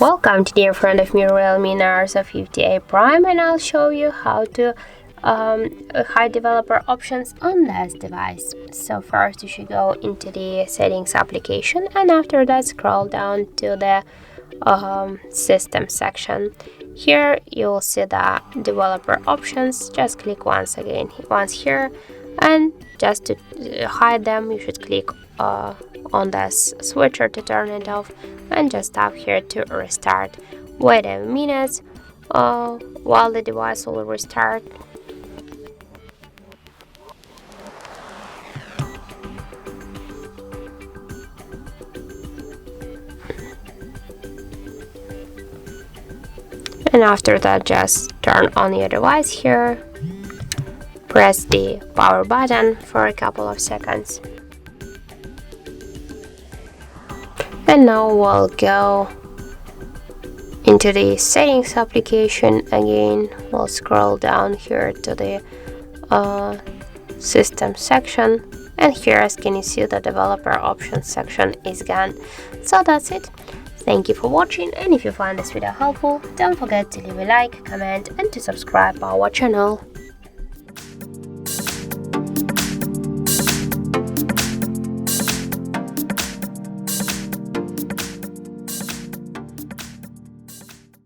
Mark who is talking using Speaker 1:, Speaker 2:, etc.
Speaker 1: Welcome today in front of me Realme Narzo 50A Prime, and I'll show you how to hide developer options on this device. So first you should go into the settings application, and after that scroll down to the system section. Here you'll see the developer options. Just click once here, and just to hide them you should click on this switcher to turn it off, and just tap here to restart. Wait a minute while the device will restart. And after that, just turn on your device here, press the power button for a couple of seconds. And now we'll go into the settings application again. We'll scroll down here to the system section, and here, as can you see, the developer options section is gone. So that's it. Thank you for watching, and if you find this video helpful, don't forget to leave a like, comment and to subscribe our channel.